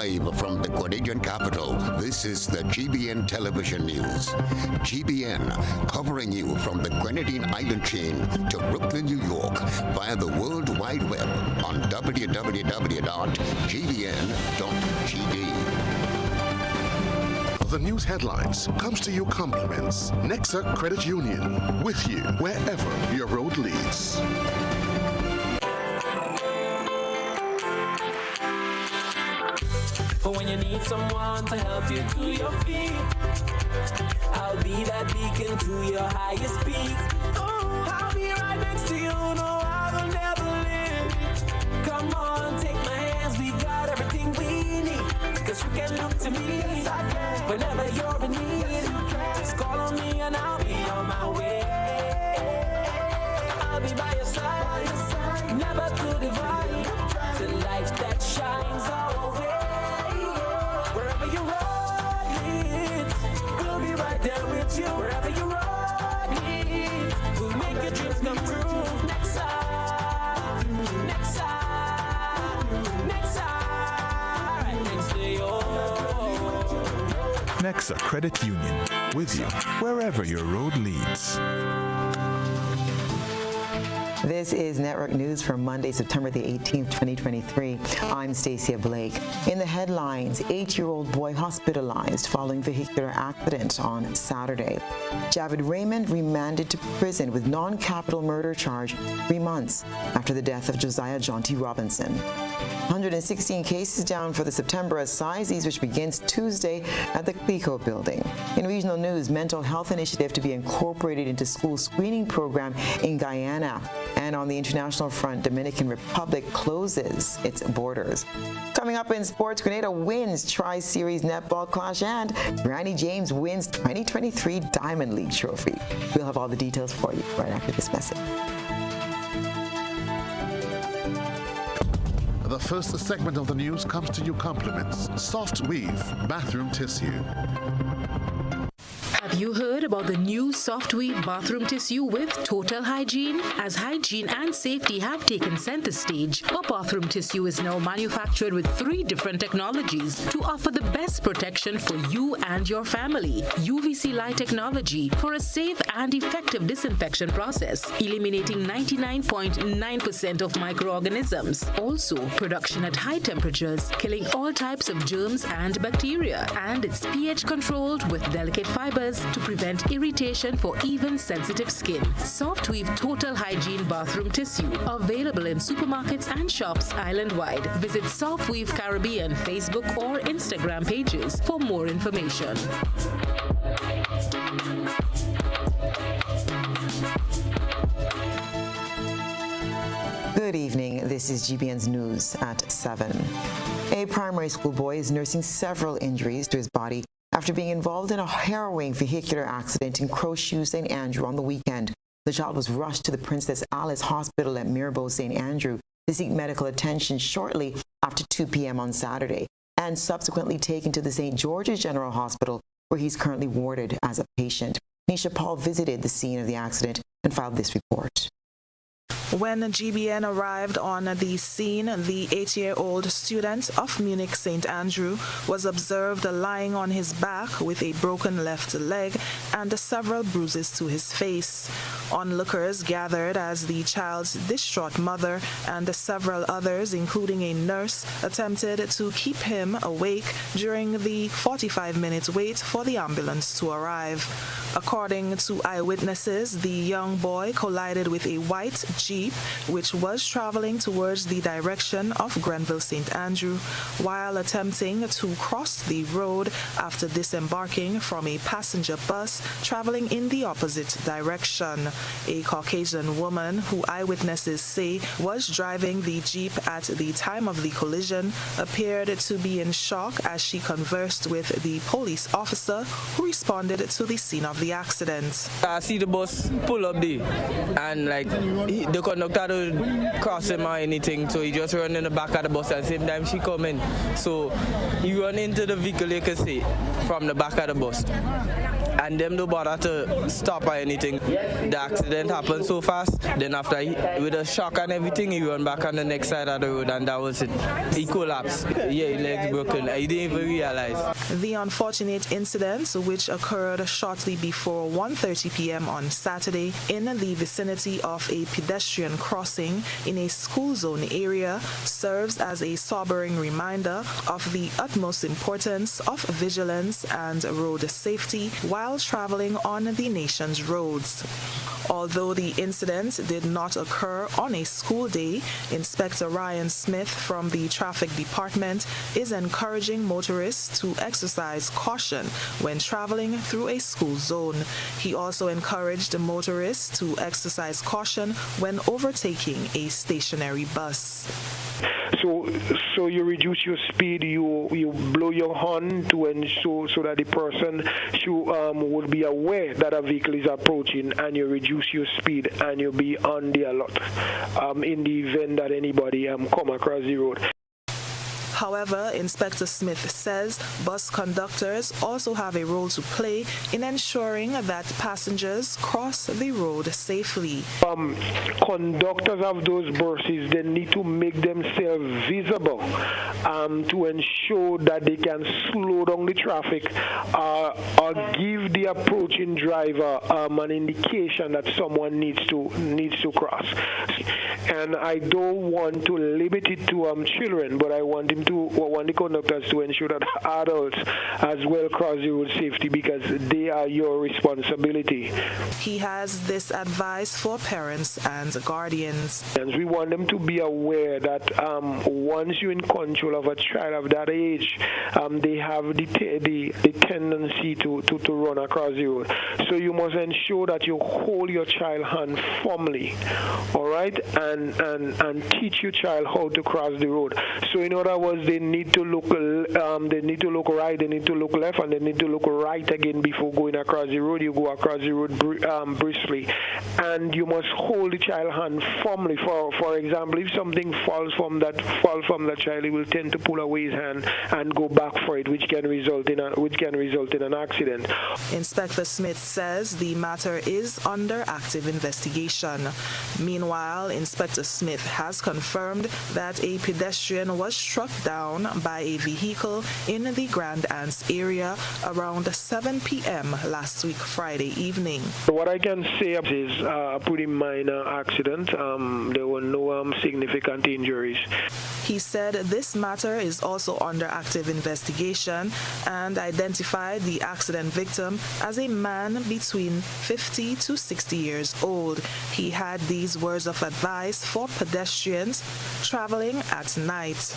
Live from the Grenadian capital, this is the GBN Television News. GBN, covering you from the Grenadine Island chain to Brooklyn, New York, via the World Wide Web on www.gbn.gd. The news headlines comes to you compliments Nexa Credit Union, with you wherever your road leads. But when you need someone to help you to your feet, I'll be that beacon to your highest peak. Oh, I'll be right next to you, no, I will never leave. Come on, take my hands, we've got everything we need. Cause you can look to me whenever you're in need. Just call on me and I'll be on my way. I'll be by your side, never to divide. The light that shines our way. Wherever your road leads, we'll be right there with you. Wherever your road leads, we'll make your dreams come true. Next time, next time, next time, right next to you. Nexa Credit Union, with you wherever your road leads. This is Network News for Monday, September the 18th, 2023. I'm Stasia Blake. In the headlines, 8-year-old boy hospitalized following vehicular accident on Saturday. Javid Raymond remanded to prison with non-capital murder charge 3 months after the death of Josiah Jonty Robinson. 116 cases down for the September Assizes, which begins Tuesday at the Clico building. In regional news, mental health initiative to be incorporated into school screening program in Guyana. And on the international front, Dominican Republic closes its borders. Coming up in sports, Grenada wins Tri-Series Netball Clash and Granny James wins 2023 Diamond League Trophy. We'll have all the details for you right after this message. The first segment of the news comes to you compliments Soft Weave Bathroom Tissue. Have you heard about the new Soft Weave bathroom tissue with total hygiene? As hygiene and safety have taken center stage, our bathroom tissue is now manufactured with 3 different technologies to offer the best protection for you and your family. UVC light technology for a safe and effective disinfection process, eliminating 99.9% of microorganisms. Also, production at high temperatures, killing all types of germs and bacteria. And it's pH controlled with delicate fibers to prevent irritation for even sensitive skin. Soft Weave Total Hygiene Bathroom Tissue, available in supermarkets and shops island-wide. Visit Soft Weave Caribbean Facebook or Instagram pages for more information. Good evening. This is GBN's News at 7. A primary school boy is nursing several injuries to his body after being involved in a harrowing vehicular accident in Crowshoe, St. Andrew on the weekend. The child was rushed to the Princess Alice Hospital at Mirbeau, St. Andrew to seek medical attention shortly after 2 p.m. on Saturday and subsequently taken to the St. George's General Hospital, where he's currently warded as a patient. Nisha Paul visited the scene of the accident and filed this report. When GBN arrived on the scene, the 8-year-old student of Munich St. Andrew was observed lying on his back with a broken left leg and several bruises to his face. Onlookers gathered as the child's distraught mother and several others, including a nurse, attempted to keep him awake during the 45-minute wait for the ambulance to arrive. According to eyewitnesses, the young boy collided with a white Jeep which was traveling towards the direction of Grenville St. Andrew while attempting to cross the road after disembarking from a passenger bus traveling in the opposite direction. A Caucasian woman, who eyewitnesses say was driving the Jeep at the time of the collision, appeared to be in shock as she conversed with the police officer who responded to the scene of the accident. I see the bus pull up there and the conductor don't cross him or anything, so he just run in the back of the bus and same time she come in. So he run into the vehicle, you can see, from the back of the bus. And and them no bother to stop or anything. The accident happened so fast, then after with a shock and everything, he run back on the next side of the road, and that was it. He collapsed. Yeah, his legs broken. He didn't even realize. The unfortunate incident, which occurred shortly before 1:30 p.m. on Saturday in the vicinity of a pedestrian crossing in a school zone area, serves as a sobering reminder of the utmost importance of vigilance and road safety while traveling on the nation's roads. Although the incident did not occur on a school day, Inspector Ryan Smith from the Traffic Department is encouraging motorists to exercise caution when traveling through a school zone. He also encouraged motorists to exercise caution when overtaking a stationary bus. So you reduce your speed, you blow your horn to ensure so that the person would be aware that a vehicle is approaching, and you reduce your speed and you'll be on the alert in the event that anybody come across the road. However, Inspector Smith says bus conductors also have a role to play in ensuring that passengers cross the road safely. Conductors of those buses, they need to make themselves visible to ensure that they can slow down the traffic or give the approaching driver an indication that someone needs to cross. And I don't want to limit it to children, but I want the conductors to ensure that adults as well cross the road safely, because they are your responsibility. He has this advice for parents and guardians. And we want them to be aware that once you're in control of a child of that age, they have the tendency to run across the road. So you must ensure that you hold your child's hand firmly, all right, and teach your child how to cross the road. So in other words, they need to look right, they need to look left, and they need to look right again before going across the road. You go across the road briskly, and you must hold the child's hand firmly. For example, if something falls from that child, he will tend to pull away his hand and go back for it, which can result in an accident. Inspector Smith says the matter is under active investigation. Meanwhile, Inspector Smith has confirmed that a pedestrian was struck down by a vehicle in the Grand Anse area around 7 p.m. last week, Friday evening. What I can say is a pretty minor accident. There were no significant injuries. He said this matter is also under active investigation and identified the accident victim as a man between 50 to 60 years old. He had these words of advice for pedestrians traveling at night.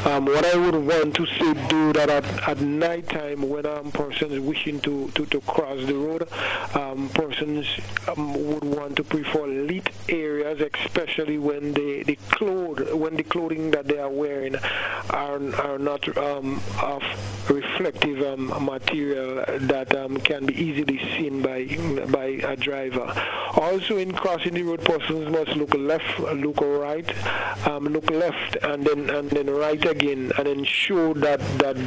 What I would want to say, do that at night time when persons wishing to cross the road, persons would want to prefer lit areas, especially when the clothing that they are wearing are not of reflective material that can be easily seen by a driver. Also, in crossing the road, persons must look left, look right, look left, and then right again, and ensure that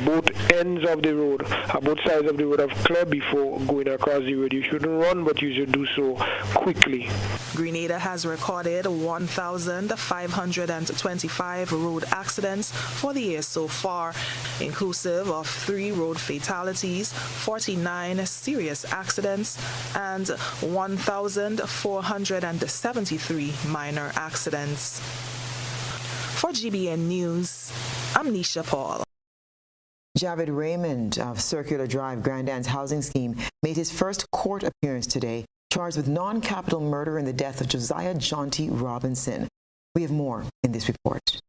both ends of the road, both sides of the road, are clear before going across the road. You shouldn't run, but you should do so quickly. Grenada has recorded 1,525 road accidents for the year so far, inclusive of 3 road fatalities, 49 serious accidents, and 1,473 minor accidents. For GBN News, I'm Nisha Paul. Javid Raymond of Circular Drive Grand Anse Housing Scheme made his first court appearance today, charged with non-capital murder in the death of Josiah Jonty Robinson. We have more in this report.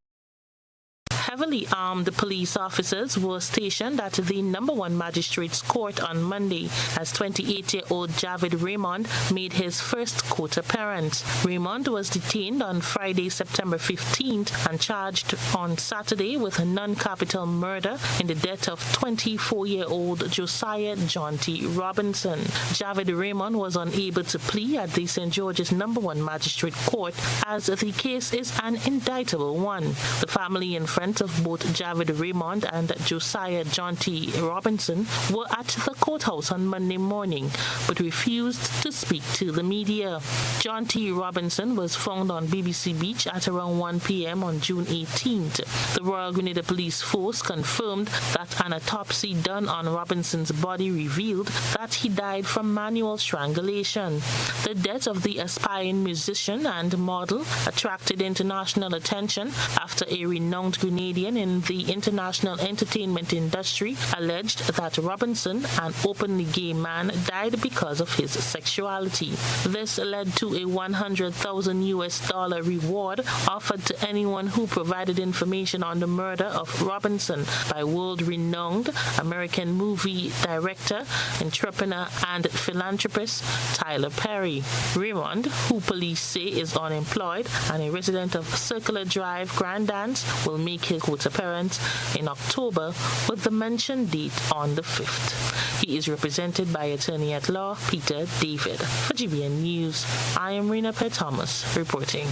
Heavily armed police officers were stationed at the number 1 Magistrates Court on Monday as 28-year-old Javid Raymond made his first court appearance. Raymond was detained on Friday, September 15th and charged on Saturday with a non-capital murder in the death of 24-year-old Josiah Jonty Robinson. Javid Raymond was unable to plea at the St. George's number 1 Magistrate Court as the case is an indictable one. The family and friends clients of both Javid Raymond and Josiah John T. Robinson were at the courthouse on Monday morning, but refused to speak to the media. John T. Robinson was found on BBC Beach at around 1 p.m. on June 18th. The Royal Grenada Police Force confirmed that an autopsy done on Robinson's body revealed that he died from manual strangulation. The death of the aspiring musician and model attracted international attention after a renowned Grenadian in the international entertainment industry alleged that Robinson, an openly gay man, died because of his sexuality. This led to a $100,000 reward offered to anyone who provided information on the murder of Robinson by world-renowned American movie director, entrepreneur, and philanthropist Tyler Perry. Raymond, who police say is unemployed and a resident of Circular Drive, Grandance, will make his court appearance in October with the mentioned date on the 5th. He is represented by attorney-at-law Peter David. For GBN News, I am Rena Thomas reporting.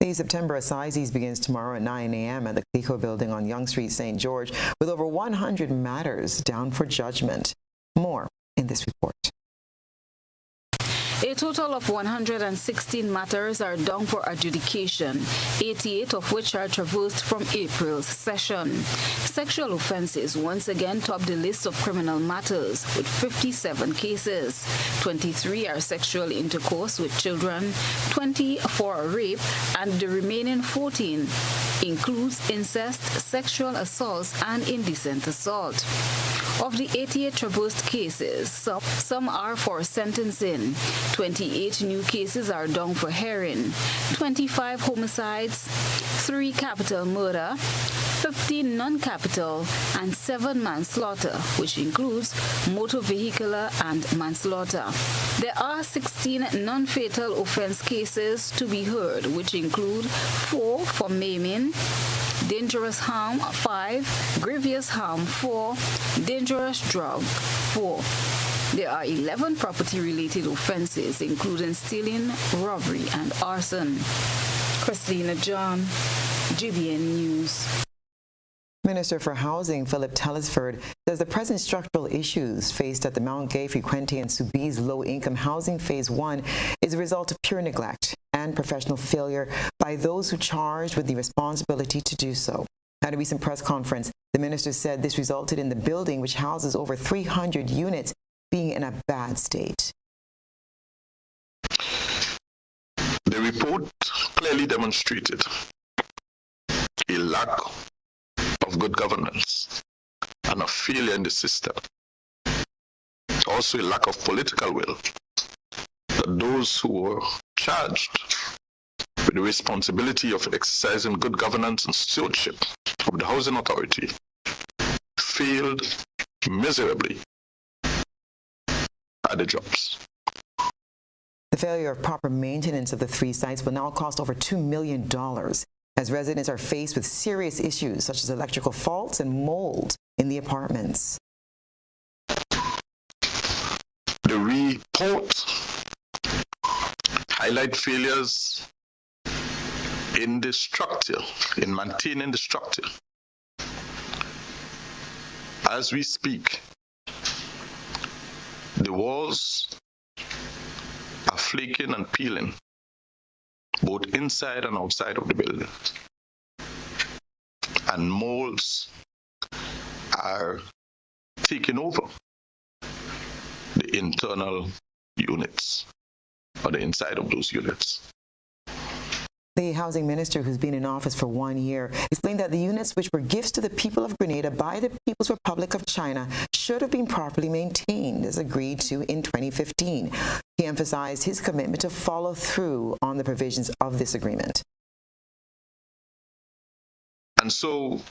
The September Assizes begins tomorrow at 9 a.m. at the Clico Building on Yonge Street, St. George, with over 100 matters down for judgment. More in this report. A total of 116 matters are down for adjudication, 88 of which are traversed from April's session. Sexual offences once again top the list of criminal matters with 57 cases. 23 are sexual intercourse with children, 20 for rape, and the remaining 14 includes incest, sexual assaults, and indecent assault. Of the 88 traversed cases, some are for sentencing. 28 new cases are down for hearing, 25 homicides, 3 capital murder, 15 non-capital, and 7 manslaughter, which includes motor vehicular and manslaughter. There are 16 non-fatal offense cases to be heard, which include 4 for maiming, dangerous harm 5, grievous harm 4, dangerous drug 4. There are 11 property-related offenses, including stealing, robbery, and arson. Christina John, GBN News. Minister for Housing Philip Tellisford says the present structural issues faced at the Mount Gay, Frequentia, and Soubise low-income housing Phase 1 is a result of pure neglect and professional failure by those who charged with the responsibility to do so. At a recent press conference, the minister said this resulted in the building, which houses over 300 units, being in a bad state. The report clearly demonstrated a lack of good governance and a failure in the system. Also a lack of political will. That those who were charged with the responsibility of exercising good governance and stewardship of the Housing Authority failed miserably at the jobs. The failure of proper maintenance of the 3 sites will now cost over $2 million, as residents are faced with serious issues such as electrical faults and mold in the apartments. The report highlights failures in the structure, in maintaining the structure. As we speak, the walls are flaking and peeling, both inside and outside of the building. And molds are taking over the internal units, or the inside of those units. The housing minister, who's been in office for 1 year, explained that the units, which were gifts to the people of Grenada by the People's Republic of China, should have been properly maintained, as agreed to in 2015. He emphasized his commitment to follow through on the provisions of this agreement. And so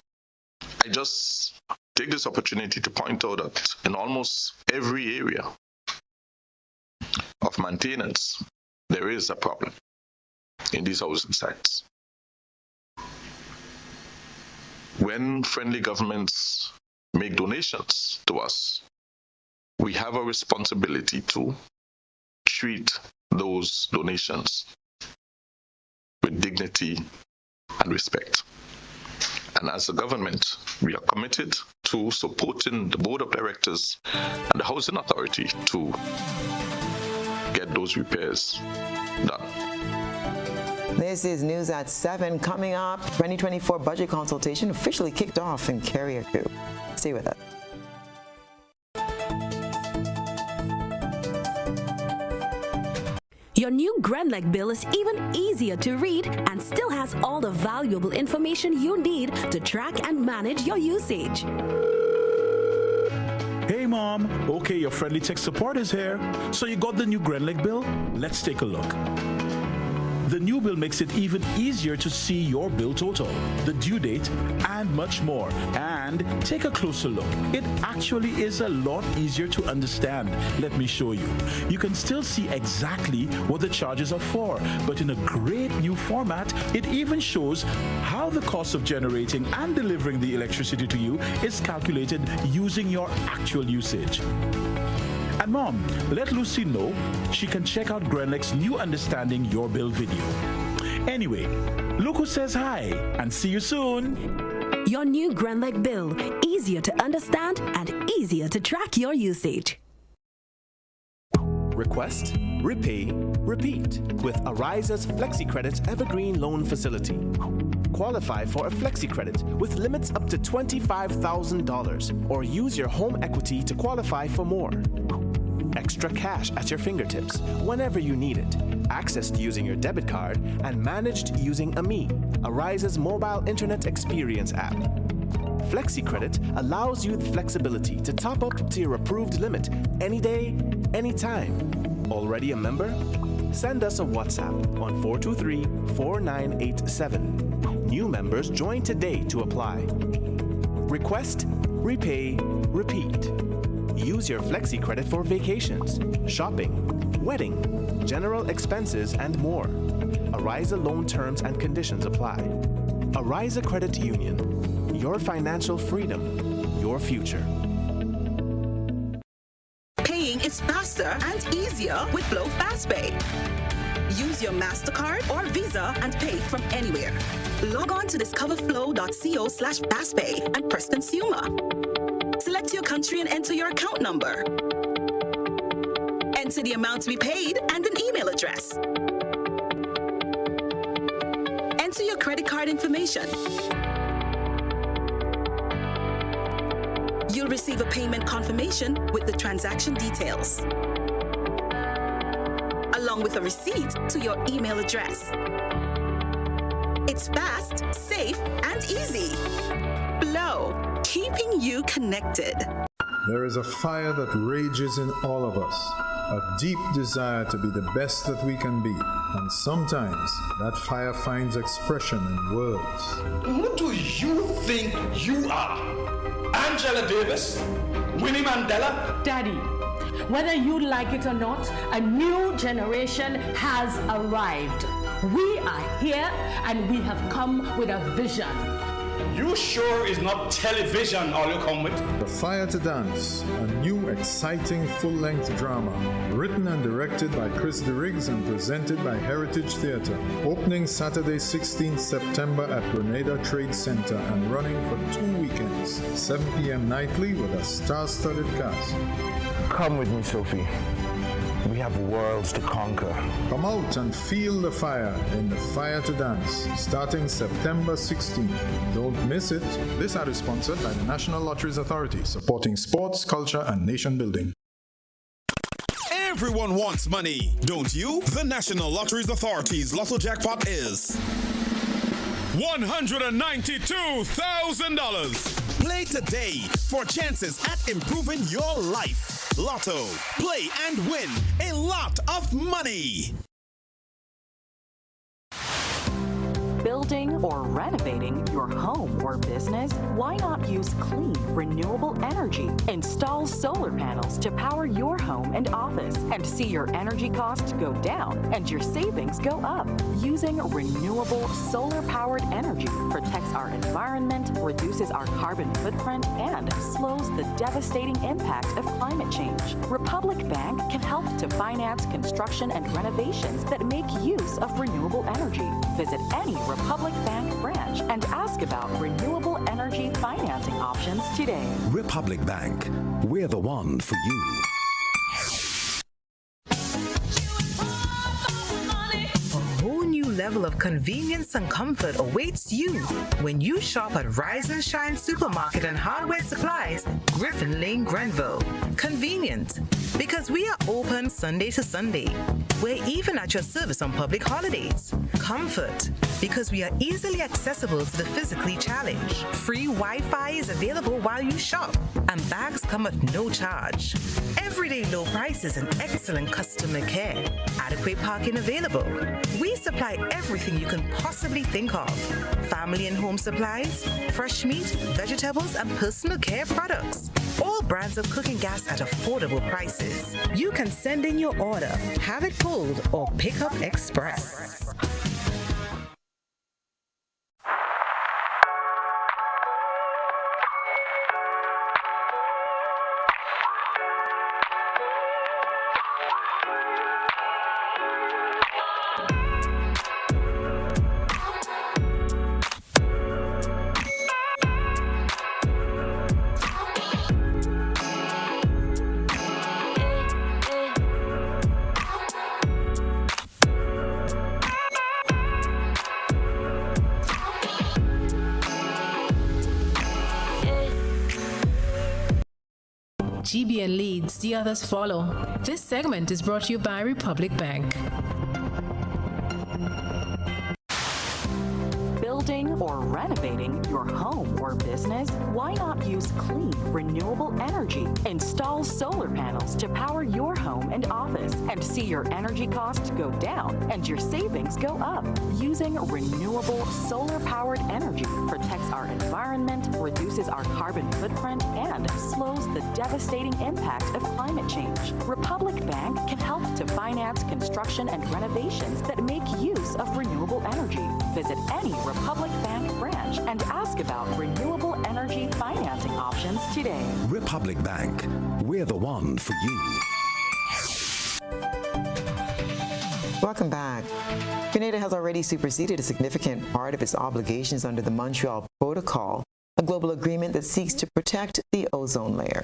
I just take this opportunity to point out that in almost every area of maintenance, there is a problem in these housing sites. When friendly governments make donations to us, we have a responsibility to treat those donations with dignity and respect. And as a government, we are committed to supporting the Board of Directors and the Housing Authority to get those repairs done. This is News at 7. Coming up, 2024 budget consultation officially kicked off in Carriacou. Stay with us. Your new GBN bill is even easier to read and still has all the valuable information you need to track and manage your usage. Hey Mom, okay, your friendly tech support is here. So you got the new GBN bill? Let's take a look. The new bill makes it even easier to see your bill total, the due date, and much more. And take a closer look. It actually is a lot easier to understand. Let me show you. You can still see exactly what the charges are for, but in a great new format, it even shows how the cost of generating and delivering the electricity to you is calculated using your actual usage. And Mom, let Lucy know she can check out GBN's new Understanding Your Bill video. Anyway, look who says hi, and see you soon. Your new GBN bill, easier to understand and easier to track your usage. Request, repay, repeat with Ariza's FlexiCredit Evergreen Loan Facility. Qualify for a FlexiCredit with limits up to $25,000 or use your home equity to qualify for more. Extra cash at your fingertips whenever you need it, accessed using your debit card and managed using AMI, Ariza's mobile internet experience app. FlexiCredit allows you the flexibility to top up to your approved limit any day, anytime. Already a member? Send us a WhatsApp on 423-4987. New members join today to apply. Request, repay, repeat. Use your FlexiCredit for vacations, shopping, wedding, general expenses, and more. Ariza loan terms and conditions apply. Ariza Credit Union. Your financial freedom, your future. Paying is faster and easier with Glow FastPay. Use your MasterCard or Visa and pay from anywhere. Log on to discoverflow.co/fastpay and press Consumer. Select your country and enter your account number. Enter the amount to be paid and an email address. Enter your credit card information. You'll receive a payment confirmation with the transaction details, along with a receipt to your email address. It's fast, safe, and easy. Glow, keeping you connected. There is a fire that rages in all of us, a deep desire to be the best that we can be. And sometimes that fire finds expression in words. Who do you think you are? Angela Davis? Winnie Mandela? Daddy, whether you like it or not, a new generation has arrived. We are here and we have come with a vision. You sure is not television all you come with? The Fire to Dance, a new exciting full-length drama, written and directed by Chris DeRiggs and presented by Heritage Theatre. Opening Saturday 16th September at Grenada Trade Center and running for 2 weekends, 7 p.m. nightly with a star-studded cast. Come with me, Sophie. We have worlds to conquer. Come out and feel the fire in the Fire to Dance, starting September 16th. Don't miss it. This ad is sponsored by the National Lotteries Authority, supporting sports, culture, and nation building. Everyone wants money, don't you? The National Lotteries Authority's Lotto Jackpot is $192,000. Play today for chances at improving your life. Lotto. Play and win a lot of money. Building or renovating your home or business? Why not use clean, renewable energy? Install solar panels to power your home and office and see your energy costs go down and your savings go up. Using renewable solar-powered energy protects our environment, reduces our carbon footprint, and slows the devastating impact of climate change. Republic Bank can help to finance construction and renovations that make use of renewable energy. Visit any Republic Republic Bank branch and ask about renewable energy financing options today. Republic Bank, we're the one for you. A whole new level of convenience and comfort awaits you when you shop at Rise and Shine Supermarket and Hardware Supplies, Griffin Lane, Grenville. Convenient, because we are open Sunday to Sunday. We're even at your service on public holidays. Comfort, because we are easily accessible to the physically challenged. Free Wi-Fi is available while you shop, and bags come at no charge. Everyday low prices and excellent customer care. Adequate parking available. We supply everything you can possibly think of. Family and home supplies, fresh meat, vegetables, and personal care products. All brands of cooking gas at affordable prices. You can send in your order, have it pulled, or pick up express. GBN leads, the others follow. This segment is brought to you by Republic Bank. Building or renovating your home or business? Why not use clean, renewable energy? Install solar panels to power your home and office and see your energy costs go down and your savings go up. Using renewable solar-powered energy protects our environment, reduces our carbon footprint, and slows the devastating impact of climate change. Republic Bank can help to finance construction and renovations that make use of renewable energy. Visit any Republic Bank branch and ask about renewable energy financing options today. Republic Bank, we're the one for you. Welcome back. Grenada has already superseded a significant part of its obligations under the Montreal Protocol, a global agreement that seeks to protect the ozone layer.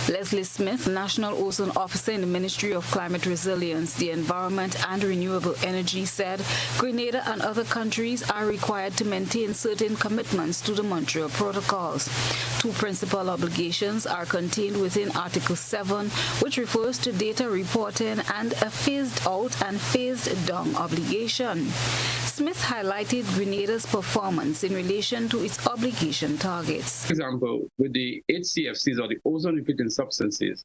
Leslie Smith, National Ozone Officer in the Ministry of Climate Resilience, the Environment and Renewable Energy, said Grenada and other countries are required to maintain certain commitments to the Montreal Protocols. Two principal obligations are contained within Article 7, which refers to data reporting, and a phased out and phased down obligation. Smith highlighted Grenada's performance in relation to its obligation targets. For example, with the HCFCs, or the ozone-depleting substances,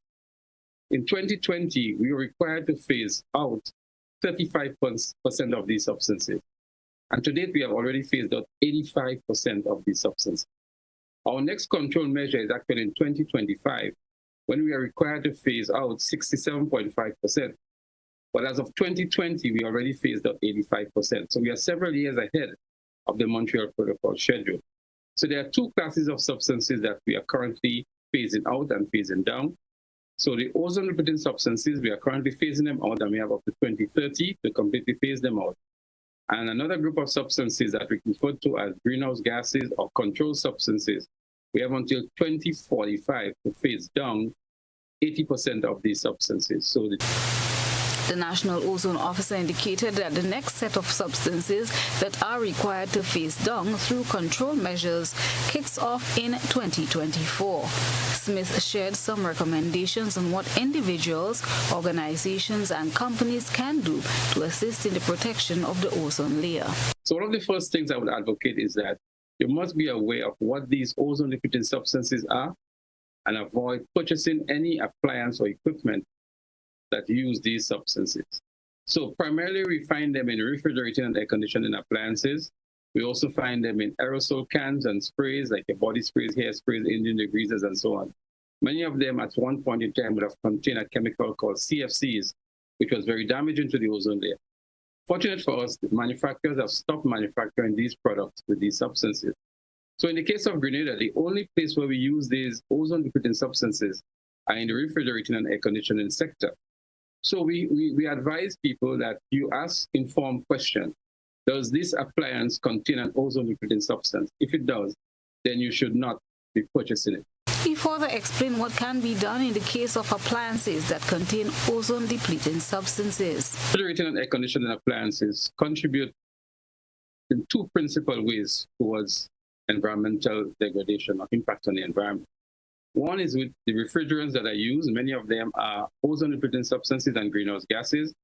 in 2020, we were required to phase out 35% of these substances. And to date, we have already phased out 85% of these substances. Our next control measure is actually in 2025, when we are required to phase out 67.5%. But as of 2020, we already phased out 85%. So we are several years ahead of the Montreal Protocol schedule. So there are two classes of substances that we are currently phasing out and phasing down. So the ozone-depleting substances, we are currently phasing them out, and we have up to 2030 to completely phase them out. And another group of substances that we refer to as greenhouse gases or controlled substances, we have until 2045 to phase down 80% of these substances. So the National Ozone Officer indicated that the next set of substances that are required to phase down through control measures kicks off in 2024. Smith shared some recommendations on what individuals, organizations, and companies can do to assist in the protection of the ozone layer. So one of the first things I would advocate is that you must be aware of what these ozone-depleting substances are and avoid purchasing any appliance or equipment that use these substances. So primarily we find them in refrigerating and air conditioning appliances. We also find them in aerosol cans and sprays, like your body sprays, hair sprays, engine degreasers, and so on. Many of them at one point in time would have contained a chemical called CFCs, which was very damaging to the ozone layer. Fortunate for us, the manufacturers have stopped manufacturing these products with these substances. So in the case of Grenada, the only place where we use these ozone-depleting substances are in the refrigerating and air conditioning sector. So we advise people that you ask informed questions. Does this appliance contain an ozone-depleting substance? If it does, then you should not be purchasing it. He further explained what can be done in the case of appliances that contain ozone-depleting substances. Refrigerating and air conditioning appliances contribute in two principal ways towards environmental degradation or impact on the environment. One is with the refrigerants that are used. Many of them are ozone-depleting substances and greenhouse gases.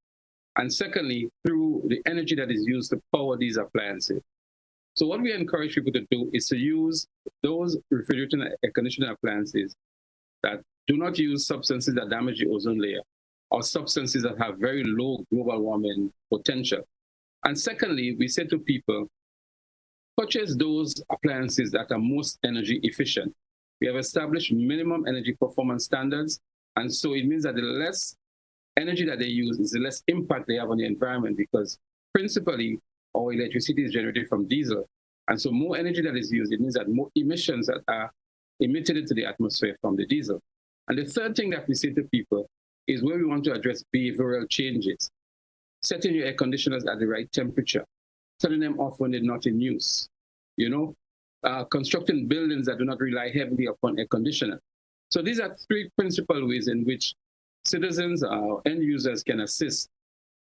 And secondly, through the energy that is used to power these appliances. So what we encourage people to do is to use those refrigerating and air conditioning appliances that do not use substances that damage the ozone layer or substances that have very low global warming potential. And secondly, we say to people, purchase those appliances that are most energy efficient. We have established minimum energy performance standards, and so it means that the less energy that they use is the less impact they have on the environment, because principally our electricity is generated from diesel. And so more energy that is used, it means that more emissions that are emitted into the atmosphere from the diesel. And the third thing that we say to people is where we want to address behavioral changes. Setting your air conditioners at the right temperature, turning them off when they're not in use, constructing buildings that do not rely heavily upon air conditioning. So these are three principal ways in which citizens or end users can assist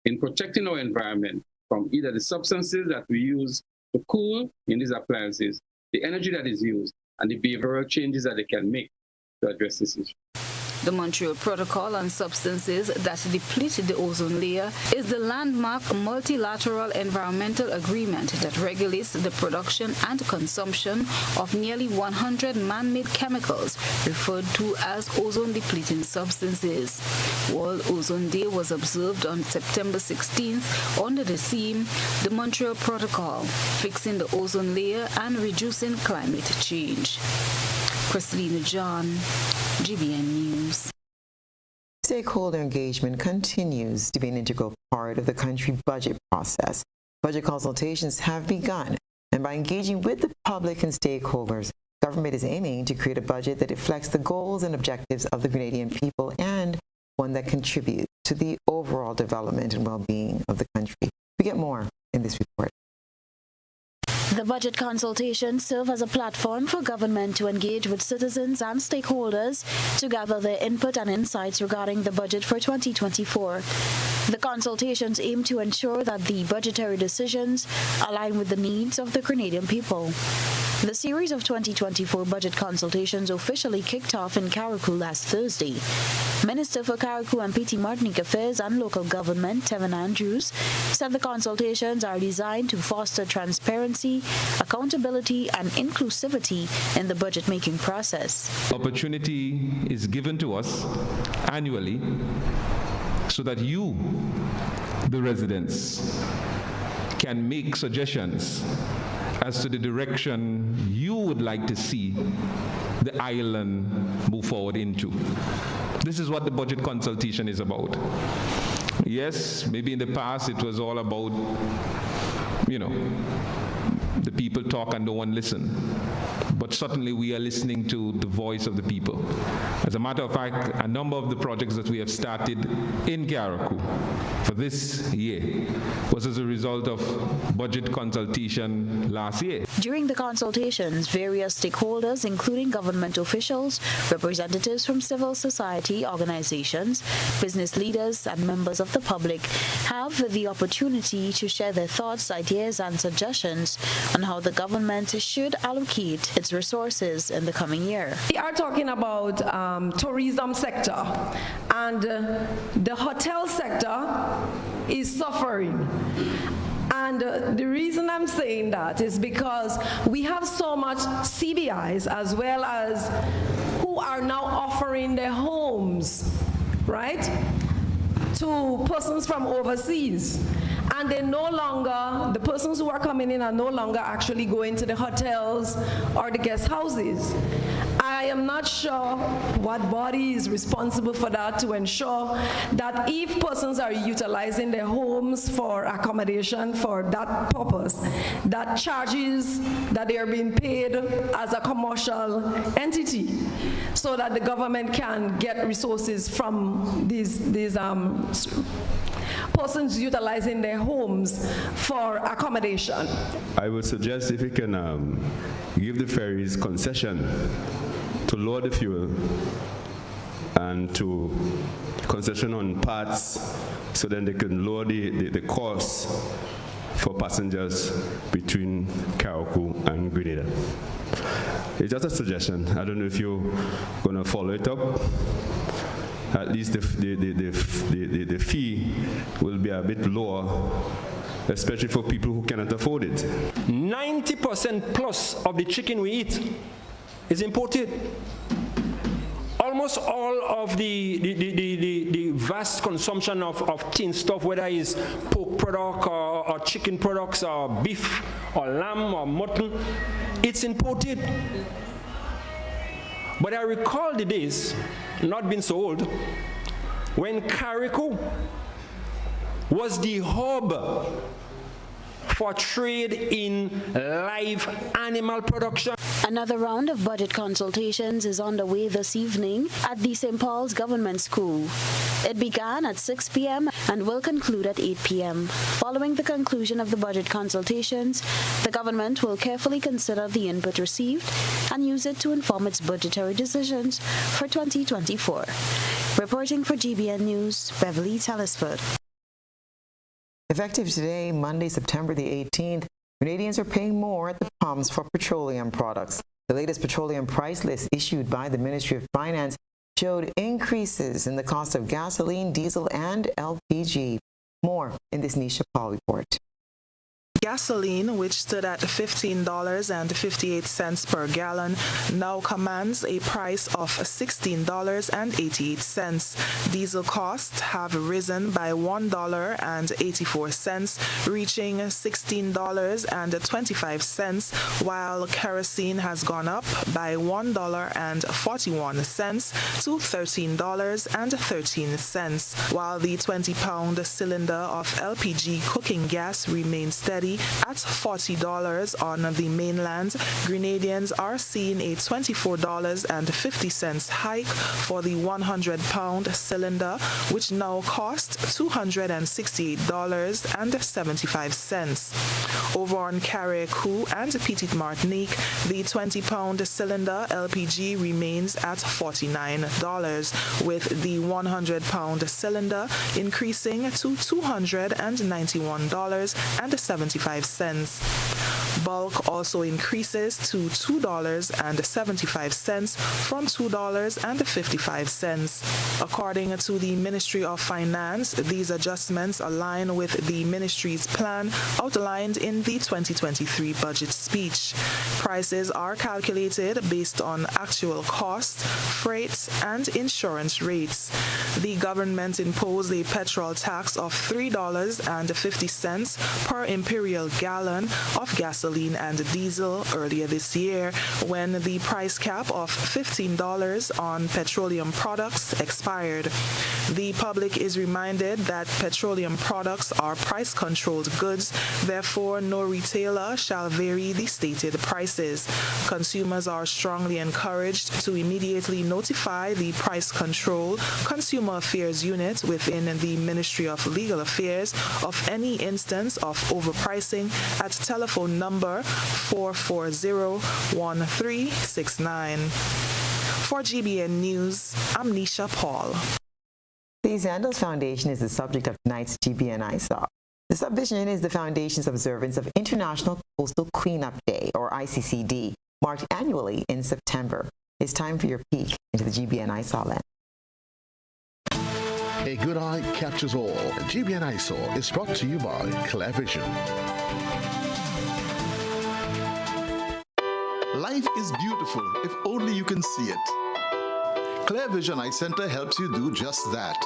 in protecting our environment from either the substances that we use to cool in these appliances, the energy that is used, and the behavioral changes that they can make to address this issue. The Montreal Protocol on Substances that Deplete the Ozone Layer is the landmark multilateral environmental agreement that regulates the production and consumption of nearly 100 man-made chemicals referred to as ozone-depleting substances. World Ozone Day was observed on September 16th under the theme, the Montreal Protocol, Fixing the Ozone Layer and Reducing Climate Change. Christina John, GBN News. Stakeholder engagement continues to be an integral part of the country budget process. Budget consultations have begun, and by engaging with the public and stakeholders, government is aiming to create a budget that reflects the goals and objectives of the Canadian people and one that contributes to the overall development and well-being of the country. We get more in this report. The budget consultations serve as a platform for government to engage with citizens and stakeholders to gather their input and insights regarding the budget for 2024. The consultations aim to ensure that the budgetary decisions align with the needs of the Canadian people. The series of 2024 budget consultations officially kicked off in Carriacou last Thursday. Minister for Carriacou and Petite Martinique Affairs and Local Government, Tevin Andrews, said the consultations are designed to foster transparency, accountability, and inclusivity in the budget-making process. Opportunity is given to us annually so that you, the residents, can make suggestions as to the direction you would like to see the island move forward into. This is what the budget consultation is about. Yes, maybe in the past it was all about, the people talk and no one listen. But certainly we are listening to the voice of the people. As a matter of fact, a number of the projects that we have started in Carriacou for this year was as a result of budget consultation last year. During the consultations, various stakeholders, including government officials, representatives from civil society organizations, business leaders, and members of the public, have the opportunity to share their thoughts, ideas, and suggestions on how the government should allocate its resources in the coming year. We are talking about tourism sector, and the hotel sector is suffering. And the reason I'm saying that is because we have so much CBIs as well as who are now offering their homes, right, to persons from overseas. And they no longer, the persons who are coming in are no longer actually going to the hotels or the guest houses. I am not sure what body is responsible for that to ensure that if persons are utilizing their homes for accommodation for that purpose, that charges that they are being paid as a commercial entity so that the government can get resources from these persons utilizing their homes for accommodation. I would suggest if you can give the ferries concession to lower the fuel and to concession on parts so then they can lower the cost for passengers between Carriacou and Grenada. It's just a suggestion. I don't know if you're going to follow it up. At least the fee will be a bit lower, especially for people who cannot afford it. 90% plus of the chicken we eat is imported. Almost all of the vast consumption of tin stuff, whether it's pork product or chicken products or beef or lamb or mutton, it's imported. But I recall the days, not been so old, when Carriacou was the hub for trade in live animal production. Another round of budget consultations is underway this evening at the St. Paul's Government School. It began at 6 p.m. and will conclude at 8 p.m. Following the conclusion of the budget consultations, the government will carefully consider the input received and use it to inform its budgetary decisions for 2024. Reporting for GBN News, Beverly Telesford. Effective today, Monday, September the 18th, Canadians are paying more at the pumps for petroleum products. The latest petroleum price list issued by the Ministry of Finance showed increases in the cost of gasoline, diesel, and LPG. More in this Nisha Paul report. Gasoline, which stood at $15.58 per gallon, now commands a price of $16.88. Diesel costs have risen by $1.84, reaching $16.25, while kerosene has gone up by $1.41 to $13.13, while the 20-pound cylinder of LPG cooking gas remains steady at $40 on the mainland. Grenadians are seeing a $24.50 hike for the 100-pound cylinder, which now costs $268.75. Over on Carriacou and Petite Martinique, the 20-pound cylinder LPG remains at $49, with the 100-pound cylinder increasing to $291.75. Bulk also increases to $2.75 from $2.55. According to the Ministry of Finance, these adjustments align with the ministry's plan outlined in the 2023 budget speech. Prices are calculated based on actual costs, freights, and insurance rates. The government imposed a petrol tax of $3.50 per imperial gallon of gasoline and diesel earlier this year, when the price cap of $15 on petroleum products expired. The public is reminded that petroleum products are price-controlled goods, therefore no retailer shall vary the stated prices. Consumers are strongly encouraged to immediately notify the Price Control Consumer Affairs Unit within the Ministry of Legal Affairs of any instance of overpricing at telephone number 440-1369. For GBN News, I'm Nisha Paul. The Sandals Foundation is the subject of tonight's GBN ISOP. The subvision is the Foundation's observance of International Coastal Cleanup Day, or ICCD, marked annually in September. It's time for your peek into the GBN ISOP land. A good eye captures all. GBN ISOR is brought to you by Clear Vision. Life is beautiful if only you can see it. Clear Vision Eye Center helps you do just that.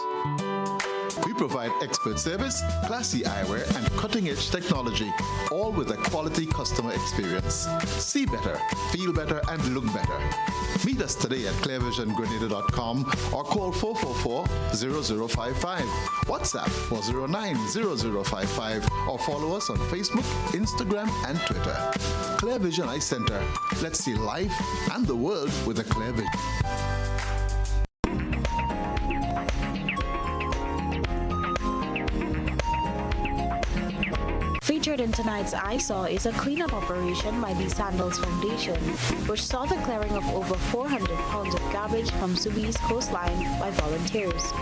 We provide expert service, classy eyewear, and cutting-edge technology, all with a quality customer experience. See better, feel better, and look better. Meet us today at clearvisiongrenada.com or call 444-0055, WhatsApp 409-0055, or follow us on Facebook, Instagram, and Twitter. Clear Vision Eye Center. Let's see life and the world with a clear vision. Featured in tonight's I Saw is a cleanup operation by the Sandals Foundation, which saw the clearing of over 400 pounds of garbage from Subi's coastline by volunteers.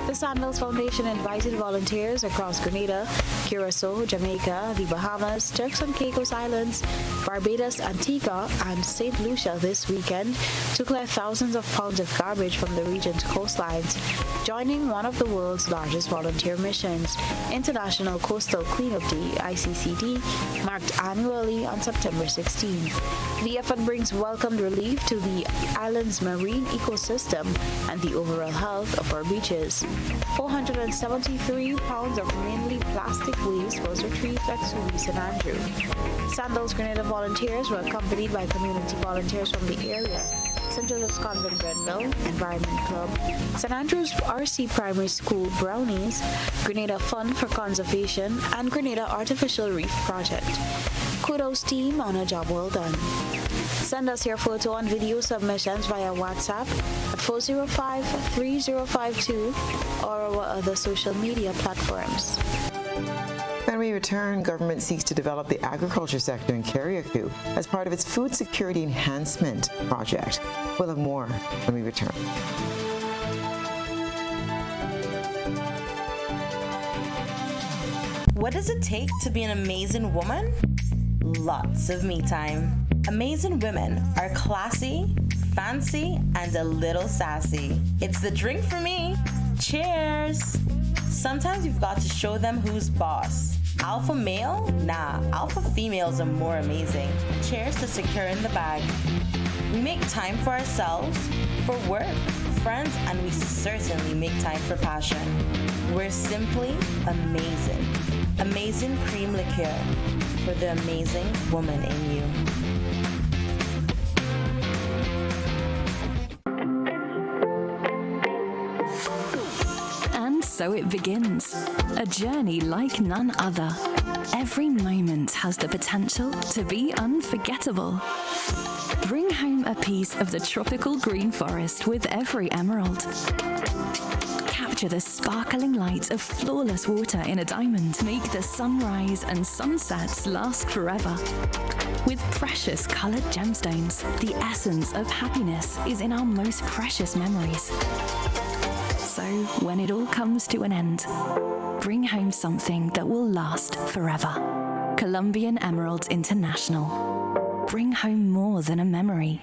The Sandals Foundation invited volunteers across Grenada, Curacao, Jamaica, the Bahamas, Turks and Caicos Islands, Barbados, Antigua, and St. Lucia this weekend to clear thousands of pounds of garbage from the region's coastlines, joining one of the world's largest volunteer missions, International Coastal Cleanup Day, ICCD, marked annually on September 16. The effort brings welcomed relief to the island's marine ecosystem and the overall health of our beaches. 473 pounds of mainly plastic waste was retrieved at Subi St. Andrew. Sandals Grenada volunteers were accompanied by community volunteers from the area. St. Joseph's Convent Grenville, Environment Club, St. Andrew's RC Primary School Brownies, Grenada Fund for Conservation, and Grenada Artificial Reef Project. Kudos team on a job well done. Send us your photo and video submissions via WhatsApp at 405-3052 or our other social media platforms. When we return, government seeks to develop the agriculture sector in Carriacou as part of its food security enhancement project. We'll have more when we return. What does it take to be an amazing woman? Lots of me time. Amazing women are classy, fancy, and a little sassy. It's the drink for me. Cheers! Sometimes you've got to show them who's boss. Alpha male? Nah, alpha females are more amazing. Cheers to securing the bag. We make time for ourselves, for work, friends, and we certainly make time for passion. We're simply amazing. Amazing cream liqueur for the amazing woman in you. So it begins, a journey like none other. Every moment has the potential to be unforgettable. Bring home a piece of the tropical green forest with every emerald. Capture the sparkling light of flawless water in a diamond. Make the sunrise and sunsets last forever. With precious colored gemstones, the essence of happiness is in our most precious memories. So, when it all comes to an end, bring home something that will last forever. Colombian Emeralds International. Bring home more than a memory.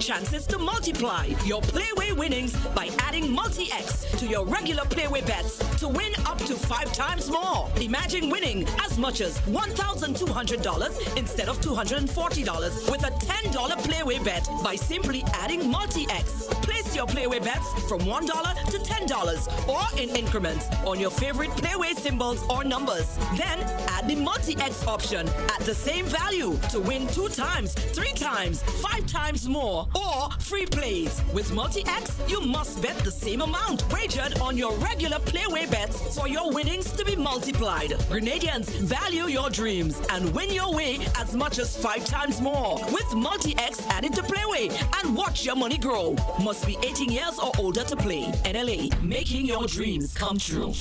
chances to multiply your Playway winnings by adding Multi-X to your regular Playway bets to win up to 5 times more. Imagine winning as much as $1,200 instead of $240 with a $10 Playway bet by simply adding Multi-X. Place your Playway bets from $1 to $10 or in increments on your favorite Playway symbols or numbers. Then add the Multi-X option at the same value to win 2 times, 3 times, 5 times more, or free plays. With Multi-X, you must bet the same amount wagered on your regular Playway bets for your winnings to be multiplied. Grenadians, value your dreams and win your way as much as 5 times more with Multi-X added to Playway and watch your money grow. Must be 18 years or older to play. NLA, making your dreams come true.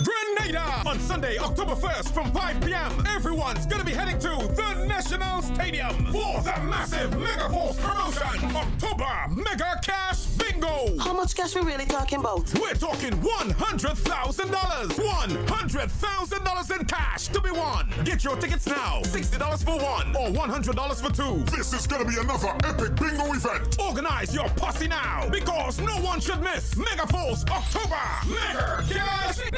Grenada! On Sunday, October 1st from 5 p.m., everyone's gonna be heading to the National Stadium for the massive Mega Force promotion, October Mega Cash Bingo! How much cash we really talking about? We're talking $100,000! $100,000 in cash to be won! Get your tickets now, $60 for one or $100 for two. This is gonna be another epic bingo event! Organize your posse now, because no one should miss Mega Force October Mega Cash Bingo!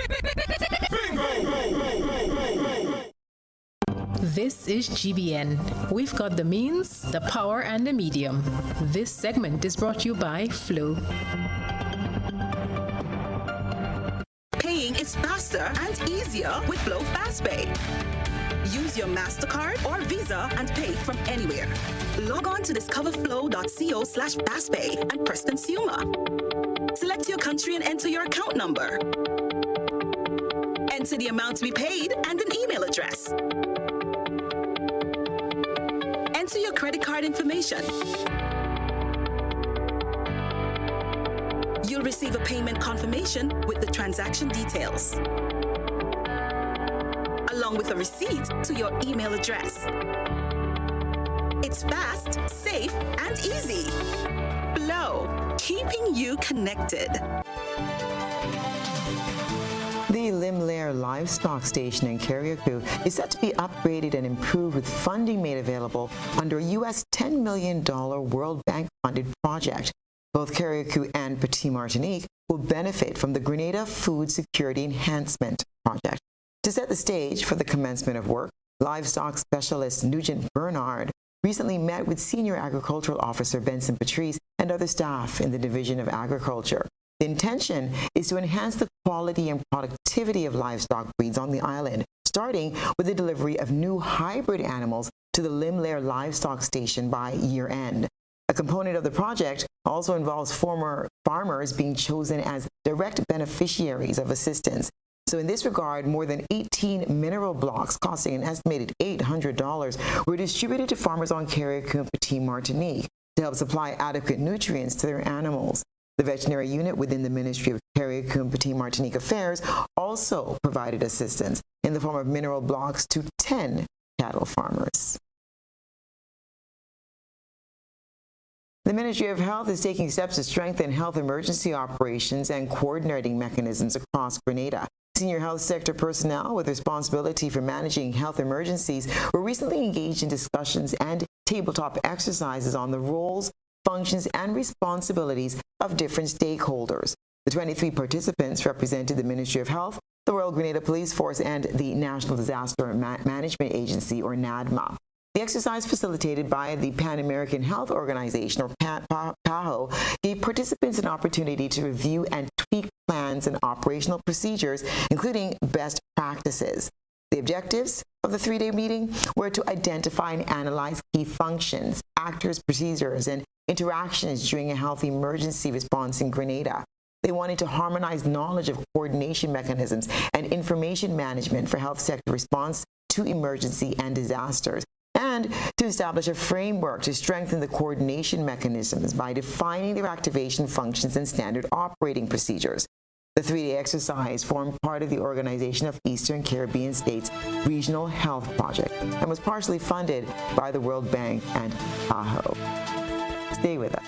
This is GBN. We've got the means, the power, and the medium. This segment is brought to you by Flow. Paying is faster and easier with Flow FastPay. Use your MasterCard or Visa and pay from anywhere. Log on to discoverflow.co/fastpay and press Consumer. Select your country and enter your account number. Enter the amount to be paid and an email address. Enter your credit card information. You'll receive a payment confirmation with the transaction details, along with a receipt to your email address. It's fast, safe, and easy. Flow, keeping you connected. The Limlair Livestock Station in Carriacou is set to be upgraded and improved with funding made available under a U.S. $10 million World Bank-funded project. Both Carriacou and Petit Martinique will benefit from the Grenada Food Security Enhancement Project. To set the stage for the commencement of work, livestock specialist Nugent Bernard recently met with Senior Agricultural Officer Benson Patrice and other staff in the Division of Agriculture. The intention is to enhance the quality and productivity of livestock breeds on the island, starting with the delivery of new hybrid animals to the Limlair Livestock Station by year-end. A component of the project also involves former farmers being chosen as direct beneficiaries of assistance. So in this regard, more than 18 mineral blocks costing an estimated $800 were distributed to farmers on Carriacou and Petit Martinique to help supply adequate nutrients to their animals. The veterinary unit within the Ministry of Carriacou and Petit Martinique Affairs also provided assistance in the form of mineral blocks to 10 cattle farmers. The Ministry of Health is taking steps to strengthen health emergency operations and coordinating mechanisms across Grenada. Senior health sector personnel with responsibility for managing health emergencies were recently engaged in discussions and tabletop exercises on the roles, functions, and responsibilities of different stakeholders. The 23 participants represented the Ministry of Health, the Royal Grenada Police Force, and the National Disaster Management Agency, or NADMA. The exercise, facilitated by the Pan American Health Organization, or PAHO, gave participants an opportunity to review and tweak plans and operational procedures, including best practices. The objectives of the 3-day meeting were to identify and analyze key functions, actors, procedures, and interactions during a health emergency response in Grenada. They wanted to harmonize knowledge of coordination mechanisms and information management for health sector response to emergency and disasters, and to establish a framework to strengthen the coordination mechanisms by defining their activation functions and standard operating procedures. The 3-day exercise formed part of the Organization of Eastern Caribbean States Regional Health Project and was partially funded by the World Bank and PAHO. Stay with us.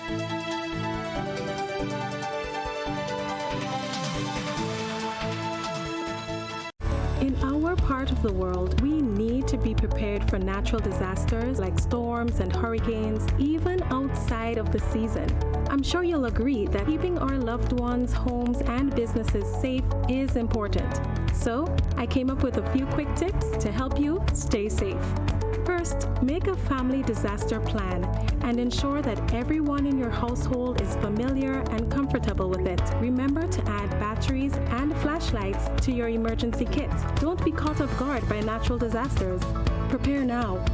In our part part of the world, we need to be prepared for natural disasters like storms and hurricanes, even outside of the season. I'm sure you'll agree that keeping our loved ones, homes, and businesses safe is important. So, I came up with a few quick tips to help you stay safe. First, make a family disaster plan and ensure that everyone in your household is familiar and comfortable with it. Remember to add batteries and flashlights to your emergency kit. Don't be caught off guard by natural disasters. Prepare now.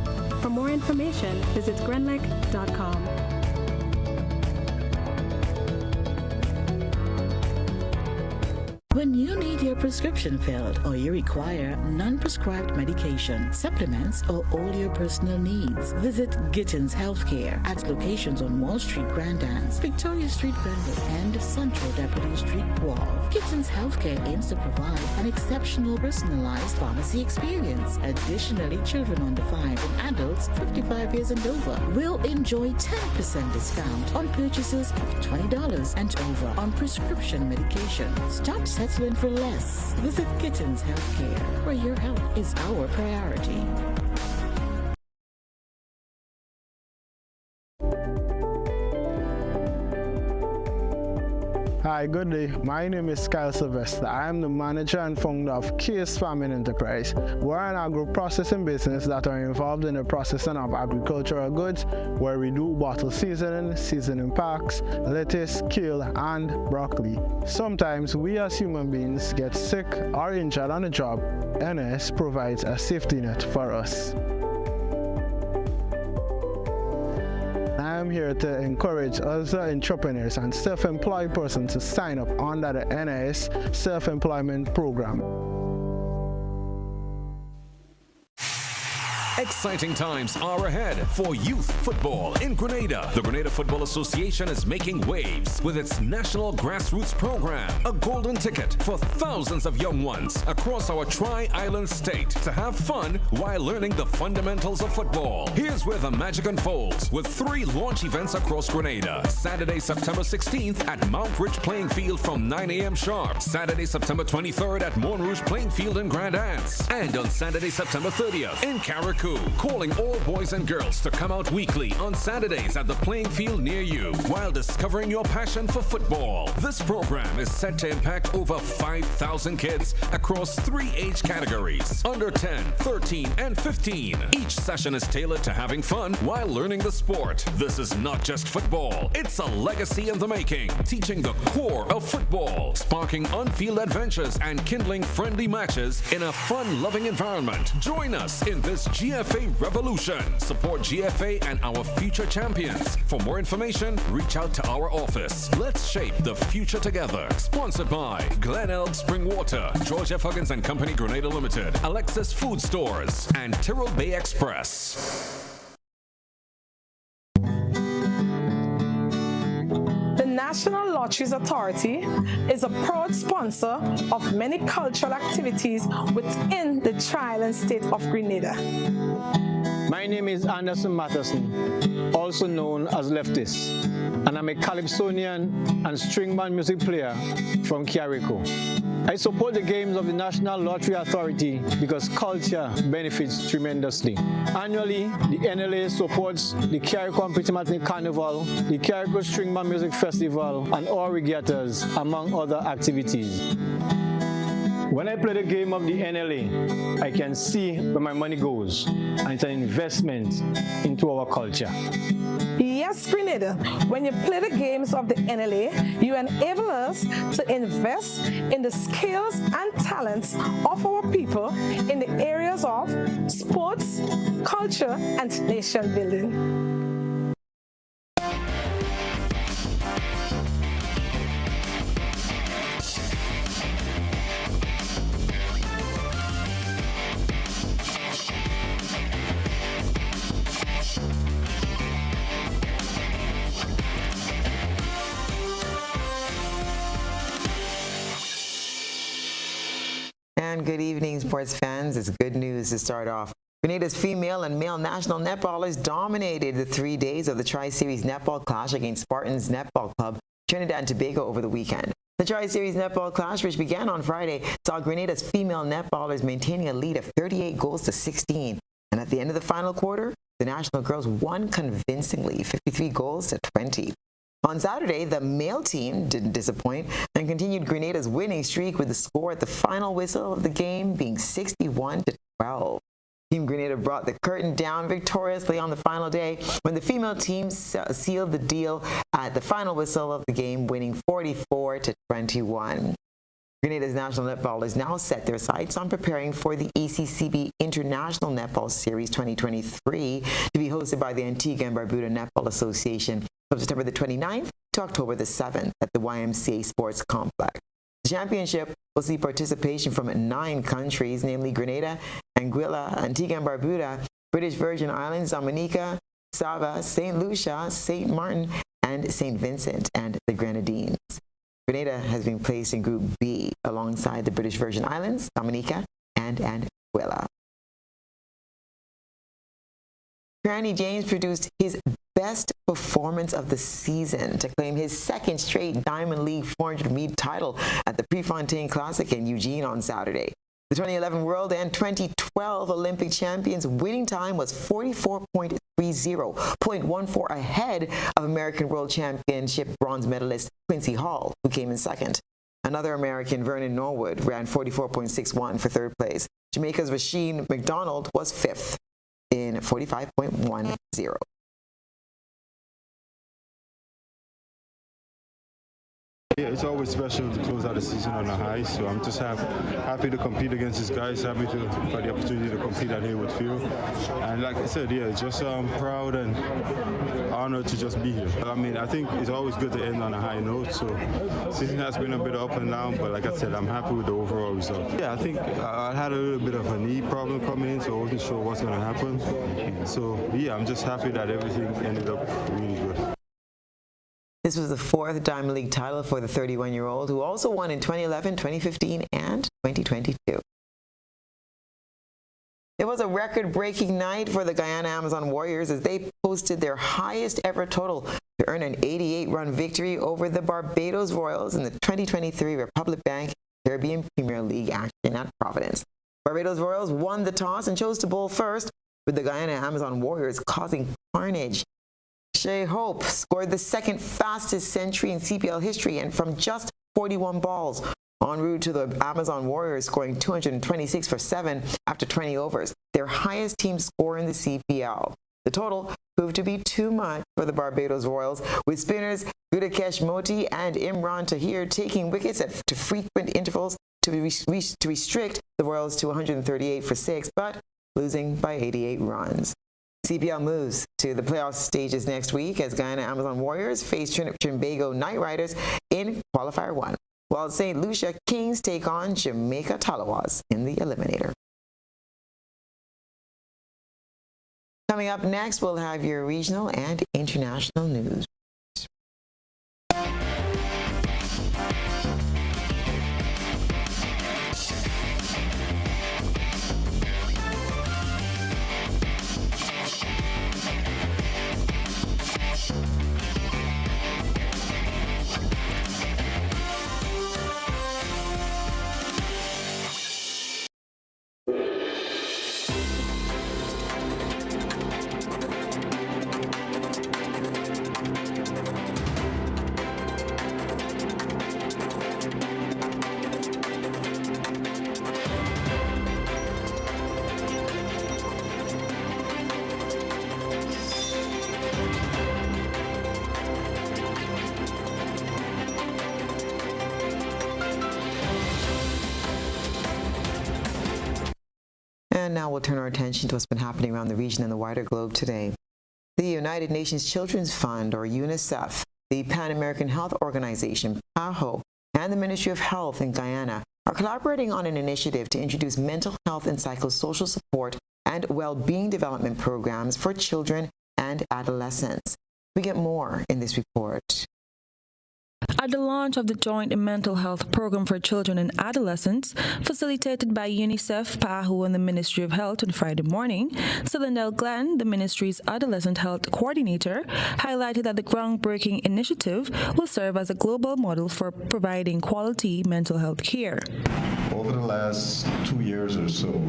For more information, visit grenlec.com. When you need your prescription filled or you require non-prescribed medication, supplements, or all your personal needs, visit Gittins Healthcare at locations on Wall Street, Grand Anse, Victoria Street, Grenville, and Central Deputy Street, Wall. Gittins Healthcare aims to provide an exceptional personalized pharmacy experience. Additionally, children under 5 and adults 55 years and over will enjoy 10% discount on purchases of $20 and over on prescription medication. Stop settling for less. Visit Gittins Healthcare, where your health is our priority. Hi, good day. My name is Kyle Sylvester. I am the manager and founder of Case Farming Enterprise. We're an agro-processing business that are involved in the processing of agricultural goods, where we do bottle seasoning packs, lettuce, kale, and broccoli. Sometimes we as human beings get sick or injured on the job. NS provides a safety net for us. I am here to encourage other entrepreneurs and self-employed persons to sign up under the NIS Self-Employment Program. Exciting times are ahead for youth football in Grenada. The Grenada Football Association is making waves with its national grassroots program, a golden ticket for thousands of young ones across our tri-island state to have fun while learning the fundamentals of football. Here's where the magic unfolds with 3 launch events across Grenada. Saturday, September 16th at Mount Rich Playing Field from 9 a.m. sharp. Saturday, September 23rd at Morne Rouge Playing Field in Grand Anse. And on Saturday, September 30th in Carriacou. Calling all boys and girls to come out weekly on Saturdays at the playing field near you while discovering your passion for football. This program is set to impact over 5,000 kids across 3 age categories: under 10, 13, and 15. Each session is tailored to having fun while learning the sport. This is not just football, it's a legacy in the making, teaching the core of football, sparking on-field adventures and kindling friendly matches in a fun-loving environment. Join us in this GFA revolution. Support GFA and our future champions. For more information, reach out to our office. Let's shape the future together. Sponsored by Glen Elg Spring Water, George F. Huggins and Company Grenada Limited, Alexis Food Stores, and Tyrrell Bay Express. The National Lotteries Authority is a proud sponsor of many cultural activities within the tri-island state of Grenada. My name is Anderson Matheson, also known as Leftist, and I'm a calypsonian and string band music player from Carriacou. I support the games of the National Lottery Authority because culture benefits tremendously. Annually, the NLA supports the Carriacou Petit Carnival, the Carriacou String Band Music Festival, and all regattas, among other activities. When I play the game of the NLA, I can see where my money goes, and it's an investment into our culture. Yes, Grenada, when you play the games of the NLA, you enable us to invest in the skills and talents of our people in the areas of sports, culture, and nation building. And good evening, sports fans. It's good news to start off. Grenada's female and male national netballers dominated the 3 days of the Tri-Series Netball Clash against Spartans Netball Club, Trinidad and Tobago over the weekend. The Tri-Series netball clash, which began on Friday, saw Grenada's female netballers maintaining a lead of 38 goals to 16. And at the end of the final quarter, the National girls won convincingly, 53 goals to 20. On Saturday, the male team didn't disappoint and continued Grenada's winning streak with the score at the final whistle of the game being 61 to 12. Team Grenada brought the curtain down victoriously on the final day when the female team sealed the deal at the final whistle of the game, winning 44 to 21. Grenada's national netballers now set their sights on preparing for the ECCB International Netball Series 2023 to be hosted by the Antigua and Barbuda Netball Association from September the 29th to October the 7th at the YMCA Sports Complex. The championship will see participation from 9 countries, namely Grenada, Anguilla, Antigua and Barbuda, British Virgin Islands, Dominica, Sava, St. Lucia, St. Martin, and St. Vincent and the Grenadines. Grenada has been placed in Group B alongside the British Virgin Islands, Dominica, and Anguilla. Granny James produced his best performance of the season to claim his second straight Diamond League 400 meet title at the Prefontaine Classic in Eugene on Saturday. The 2011 World and 2012 Olympic champions' winning time was 44.30, 0.14 ahead of American World Championship bronze medalist Quincy Hall, who came in second. Another American, Vernon Norwood, ran 44.61 for third place. Jamaica's Rasheen McDonald was fifth in 45.10. Yeah, it's always special to close out the season on a high, so I'm just happy to compete against these guys, happy for the opportunity to compete at Haywood Field. And like I said, yeah, just proud and honored to just be here. I mean, I think it's always good to end on a high note, so season has been a bit up and down, but like I said, I'm happy with the overall result. Yeah, I think I had a little bit of a knee problem coming in, so I wasn't sure what's going to happen. So yeah, I'm just happy that everything ended up really good. This was the 4th Diamond League title for the 31-year-old, who also won in 2011, 2015, and 2022. It was a record-breaking night for the Guyana Amazon Warriors as they posted their highest ever total to earn an 88-run victory over the Barbados Royals in the 2023 Republic Bank Caribbean Premier League action at Providence. Barbados Royals won the toss and chose to bowl first, with the Guyana Amazon Warriors causing carnage. Shea Hope scored the second fastest century in CPL history and from just 41 balls, en route to the Amazon Warriors scoring 226 for 7 after 20 overs, their highest team score in the CPL. The total proved to be too much for the Barbados Royals, with spinners Gudakesh Moti and Imran Tahir taking wickets at frequent intervals to restrict the Royals to 138 for 6, but losing by 88 runs. CPL moves to the playoff stages next week as Guyana Amazon Warriors face Trinbago Knight Riders in Qualifier 1, while St. Lucia Kings take on Jamaica Talawas in the Eliminator. Coming up next, we'll have your regional and international news. And now we'll turn our attention to what's been happening around the region and the wider globe today. The United Nations Children's Fund, or UNICEF, the Pan American Health Organization, PAHO, and the Ministry of Health in Guyana are collaborating on an initiative to introduce mental health and psychosocial support and well-being development programs for children and adolescents. We get more in this report. at the launch of the joint mental health program for children and adolescents, facilitated by UNICEF, PAHO, and the Ministry of Health on Friday morning. Celandel Glenn, the ministry's adolescent health coordinator, highlighted that the groundbreaking initiative will serve as a global model for providing quality mental health care. Over the last 2 years or so,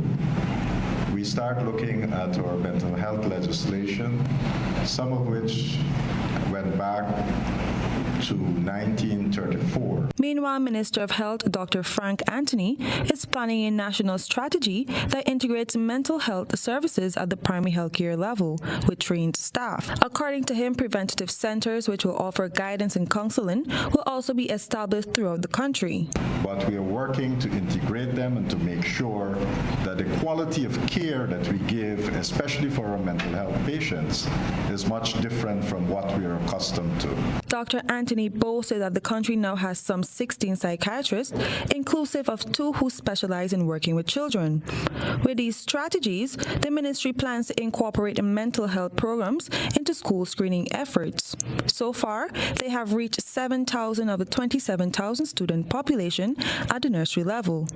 we start looking at our mental health legislation, some of which went back to 1934. Meanwhile, Minister of Health Dr. Frank Anthony is planning a national strategy that integrates mental health services at the primary health care level with trained staff. According to him, preventative centers, which will offer guidance and counseling, will also be established throughout the country. But we are working to integrate them and to make sure that the quality of care that we give, especially for our mental health patients, is much different from what we are accustomed to. Dr. Anthony boasted that the country now has some 16 psychiatrists, inclusive of 2 who specialize in working with children. With these strategies, the ministry plans to incorporate mental health programs into school screening efforts. So far, they have reached 7,000 of the 27,000 student population at the nursery level.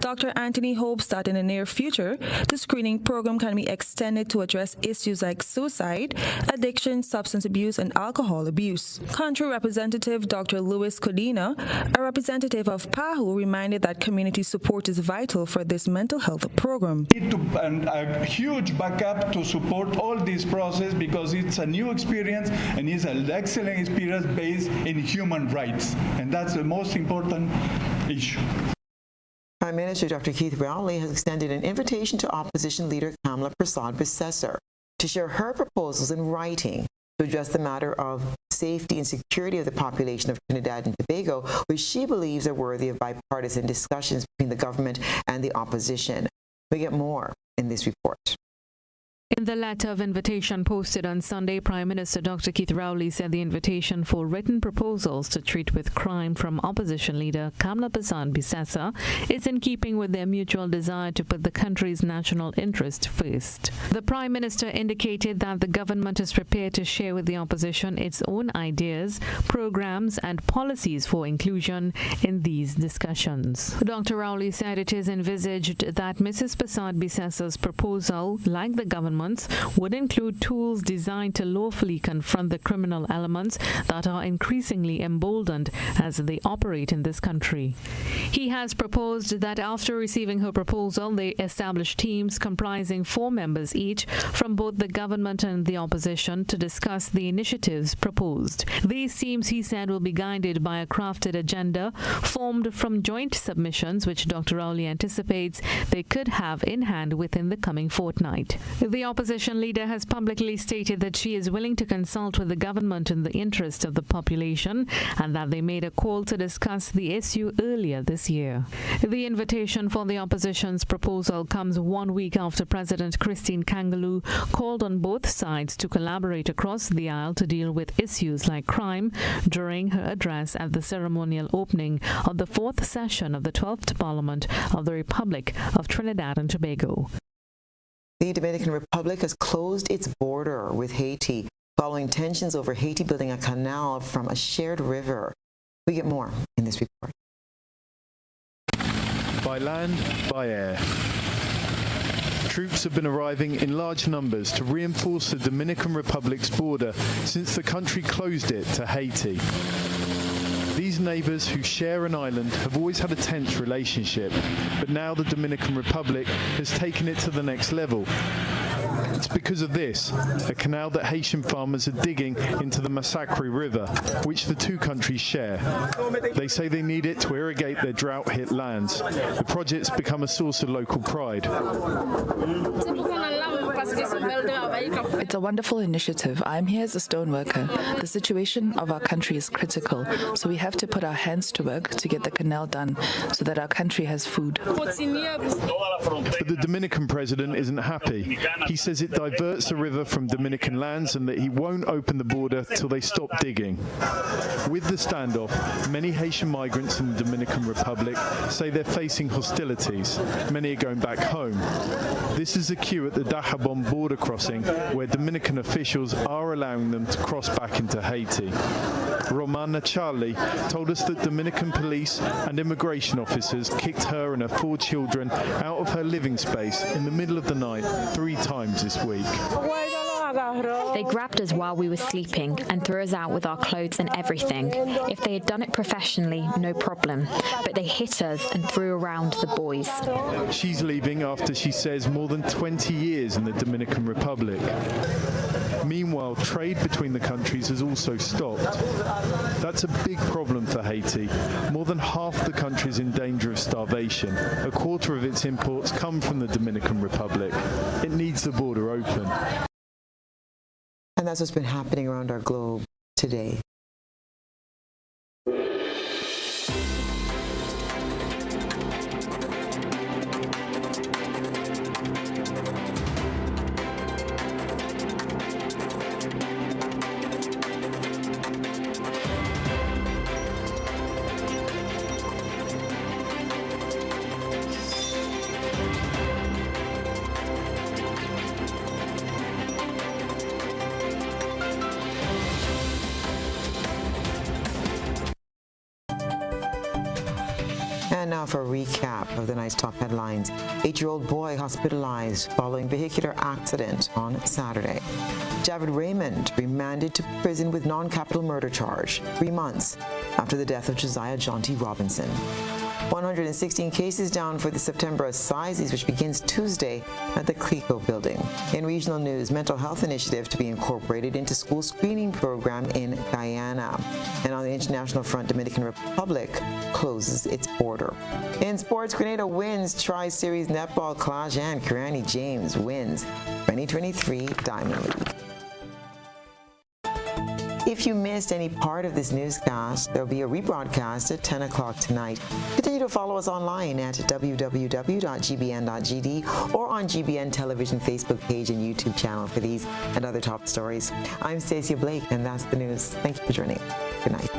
Dr. Anthony hopes that in the near future, the screening program can be extended to address issues like suicide, addiction, substance abuse, and alcohol abuse. Country Representative Dr. Louis Codina, a representative of PAHO, reminded that community support is vital for this mental health program. And a huge backup to support all this process because it's a new experience and it's an excellent experience based in human rights. And that's the most important issue. Prime Minister Dr. Keith Rowley has extended an invitation to opposition leader Kamala Prasad-Bissessar to share her proposals in writing to address the matter of safety and security of the population of Trinidad and Tobago, which she believes are worthy of bipartisan discussions between the government and the opposition. We get more in this report. In the letter of invitation posted on Sunday, Prime Minister Dr. Keith Rowley said the invitation for written proposals to treat with crime from opposition leader Kamala Prasad-Bissessar is in keeping with their mutual desire to put the country's national interest first. The Prime Minister indicated that the government is prepared to share with the opposition its own ideas, programs and policies for inclusion in these discussions. Dr. Rowley said it is envisaged that Mrs. Prasad-Bissessar's proposal, like the government, would include tools designed to lawfully confront the criminal elements that are increasingly emboldened as they operate in this country. He has proposed that after receiving her proposal, they establish teams comprising 4 members each from both the government and the opposition to discuss the initiatives proposed. These teams, he said, will be guided by a crafted agenda formed from joint submissions, which Dr. Rowley anticipates they could have in hand within the coming fortnight. The opposition leader has publicly stated that she is willing to consult with the government in the interest of the population and that they made a call to discuss the issue earlier this year. The invitation for the opposition's proposal comes 1 week after President Christine Kangaloo called on both sides to collaborate across the aisle to deal with issues like crime during her address at the ceremonial opening of the 4th session of the 12th Parliament of the Republic of Trinidad and Tobago. The Dominican Republic has closed its border with Haiti following tensions over Haiti building a canal from a shared river. We get more in this report. By land, by air. Troops have been arriving in large numbers to reinforce the Dominican Republic's border since the country closed it to Haiti. These neighbours who share an island have always had a tense relationship, but now the Dominican Republic has taken it to the next level. It's because of this, a canal that Haitian farmers are digging into the Massacre River, which the 2 countries share. They say they need it to irrigate their drought-hit lands. The project's become a source of local pride. It's a wonderful initiative. I'm here as a stoneworker. The situation of our country is critical, so we have to put our hands to work to get the canal done so that our country has food. But the Dominican president isn't happy. He says it diverts the river from Dominican lands and that he won't open the border till they stop digging. With the standoff, many Haitian migrants in the Dominican Republic say they're facing hostilities. Many are going back home. This is a queue at the Dajabon border crossing where Dominican officials are allowing them to cross back into Haiti. Romana Charlie, told us that Dominican police and immigration officers kicked her and her 4 children out of her living space in the middle of the night 3 times this week. They grabbed us while we were sleeping and threw us out with our clothes and everything. If they had done it professionally, no problem. But they hit us and threw around the boys. She's leaving after she says more than 20 years in the Dominican Republic. Meanwhile, trade between the countries has also stopped. That's a big problem for Haiti. More than half the country is in danger of starvation. A quarter of its imports come from the Dominican Republic. It needs the border open. And that's what's been happening around our globe today. And now for a recap of the night's top headlines. 8-year-old boy hospitalized following vehicular accident on Saturday. Javid Raymond remanded to prison with non-capital murder charge 3 months after the death of Josiah Jonty Robinson. 116 cases down for the September Assizes, which begins Tuesday at the Clico building. In regional news, mental health initiative to be incorporated into school screening program in Guyana. And on the international front, Dominican Republic closes its border. In sports, Grenada wins Tri-Series netball clash and Kirani James wins 2023 Diamond League. If you missed any part of this newscast, there'll be a rebroadcast at 10 o'clock tonight. Continue to follow us online at www.gbn.gd or on GBN Television Facebook page and YouTube channel for these and other top stories. I'm Stasia Blake, and that's the news. Thank you for joining. Good night.